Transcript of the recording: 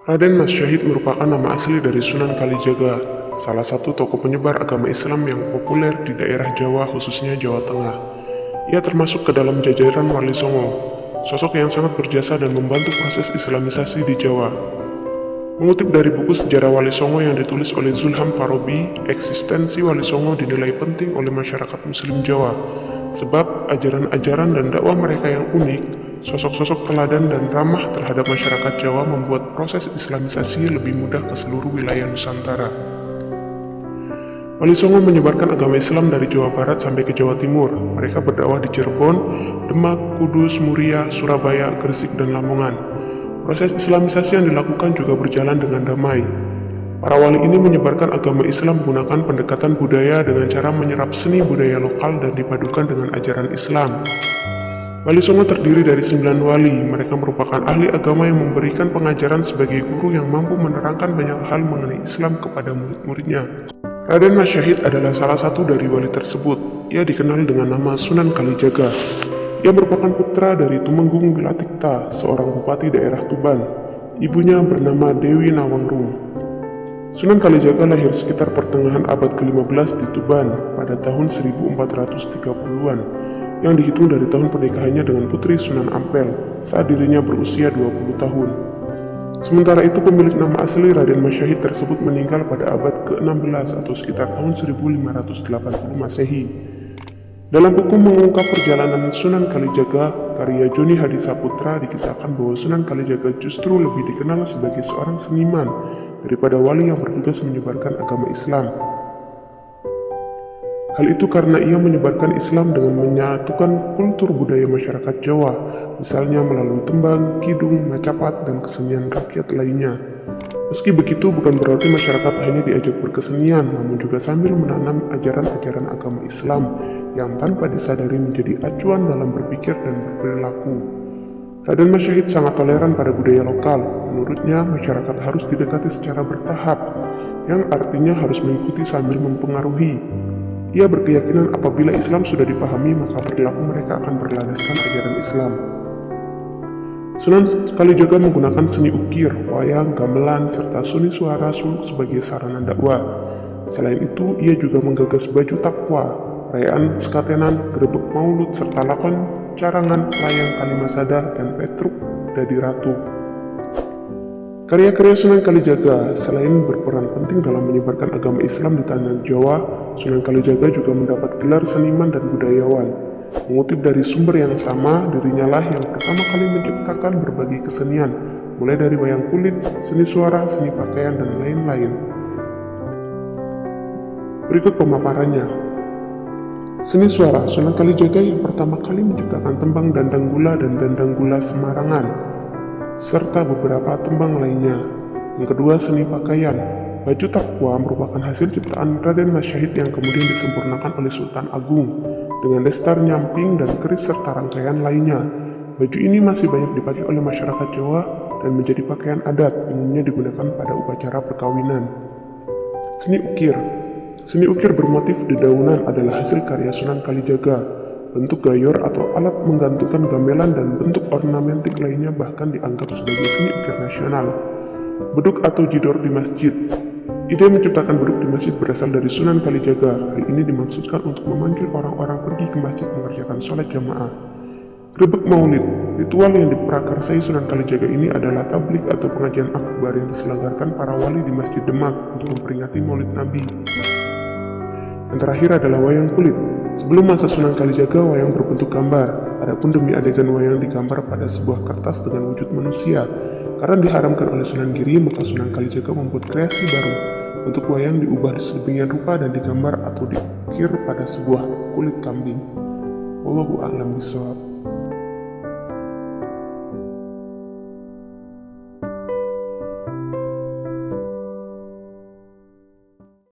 Raden Mas Syahid merupakan nama asli dari Sunan Kalijaga, salah satu tokoh penyebar agama Islam yang populer di daerah Jawa khususnya Jawa Tengah. Ia termasuk ke dalam jajaran Wali Songo, sosok yang sangat berjasa dan membantu proses islamisasi di Jawa. Mengutip dari buku sejarah Wali Songo yang ditulis oleh Zulham Farabi, eksistensi Wali Songo dinilai penting oleh masyarakat Muslim Jawa, sebab ajaran-ajaran dan dakwah mereka yang unik, sosok-sosok teladan dan ramah terhadap masyarakat Jawa membuat proses islamisasi lebih mudah ke seluruh wilayah Nusantara. Wali Songo menyebarkan agama Islam dari Jawa Barat sampai ke Jawa Timur. Mereka berdakwah di Cirebon, Demak, Kudus, Muria, Surabaya, Gresik, dan Lamongan. Proses islamisasi yang dilakukan juga berjalan dengan damai. Para wali ini menyebarkan agama Islam menggunakan pendekatan budaya dengan cara menyerap seni budaya lokal dan dipadukan dengan ajaran Islam. Wali Songo terdiri dari 9 wali. Mereka merupakan ahli agama yang memberikan pengajaran sebagai guru yang mampu menerangkan banyak hal mengenai Islam kepada murid-muridnya. Raden Mas Syahid adalah salah satu dari wali tersebut. Ia dikenal dengan nama Sunan Kalijaga. Ia merupakan putra dari Tumenggung Wilatikta, seorang bupati daerah Tuban. Ibunya bernama Dewi Nawangrum. Sunan Kalijaga lahir sekitar pertengahan abad ke-15 di Tuban pada tahun 1430-an. Yang dihitung dari tahun pernikahannya dengan putri Sunan Ampel saat dirinya berusia 20 tahun. Sementara itu pemilik nama asli Raden Mas Syahid tersebut meninggal pada abad ke-16 atau sekitar tahun 1580 Masehi. Dalam buku mengungkap perjalanan Sunan Kalijaga, karya Joni Hadi Saputra dikisahkan bahwa Sunan Kalijaga justru lebih dikenal sebagai seorang seniman daripada wali yang bertugas menyebarkan agama Islam. Hal itu karena ia menyebarkan Islam dengan menyatukan kultur budaya masyarakat Jawa, misalnya melalui tembang, kidung, macapat, dan kesenian rakyat lainnya. Meski begitu, bukan berarti masyarakat hanya diajak berkesenian, namun juga sambil menanam ajaran-ajaran agama Islam yang tanpa disadari menjadi acuan dalam berpikir dan berperilaku. Raden Mas Syahid sangat toleran pada budaya lokal. Menurutnya, masyarakat harus didekati secara bertahap, yang artinya harus mengikuti sambil mempengaruhi. Ia berkeyakinan apabila Islam sudah dipahami, maka perilaku mereka akan berlandaskan ajaran Islam. Sunan Kalijaga menggunakan seni ukir, wayang, gamelan, serta seni suara suluk sebagai sarana dakwah. Selain itu, ia juga menggagas baju takwa, perayaan sekatenan, grebek maulud, serta lakon carangan, layang Kalimasada, dan Petruk Dadi Ratu. Karya-karya Sunan Kalijaga selain berperan penting dalam menyebarkan agama Islam di tanah Jawa, Sunan Kalijaga juga mendapat gelar seniman dan budayawan. Mengutip dari sumber yang sama, dirinya lah yang pertama kali menciptakan berbagai kesenian, mulai dari wayang kulit, seni suara, seni pakaian, dan lain-lain. Berikut pemaparannya. Seni suara, Sunan Kalijaga yang pertama kali menciptakan tembang Dandang Gula dan Dandang Gula Semarangan, serta beberapa tembang lainnya. Yang kedua, seni pakaian. Baju takwa merupakan hasil ciptaan Raden Mas Syahid yang kemudian disempurnakan oleh Sultan Agung dengan destar nyamping dan keris serta rangkaian lainnya. Baju ini masih banyak dipakai oleh masyarakat Jawa dan menjadi pakaian adat, umumnya digunakan pada upacara perkawinan. Seni ukir. Seni ukir bermotif dedaunan adalah hasil karya Sunan Kalijaga. Bentuk gayor atau alat menggantungkan gamelan dan bentuk ornamentik lainnya bahkan dianggap sebagai seni ukir nasional. Beduk atau jidor di masjid. Ide menciptakan beduk di masjid berasal dari Sunan Kalijaga. Hal ini dimaksudkan untuk memanggil orang-orang pergi ke masjid mengerjakan sholat jamaah. Grebek maulid. Ritual yang diprakarsai Sunan Kalijaga ini adalah tablik atau pengajian akbar yang diselenggarakan para wali di Masjid Demak untuk memperingati maulid Nabi. Yang terakhir adalah wayang kulit. Sebelum masa Sunan Kalijaga, wayang berbentuk gambar. Adapun demi adegan wayang digambar pada sebuah kertas dengan wujud manusia. Karena diharamkan oleh Sunan Giri, maka Sunan Kalijaga membuat kreasi baru. Bentuk wayang diubah sedemikian rupa dan digambar atau diukir pada sebuah kulit kambing. Wallahu a'lam bishawab.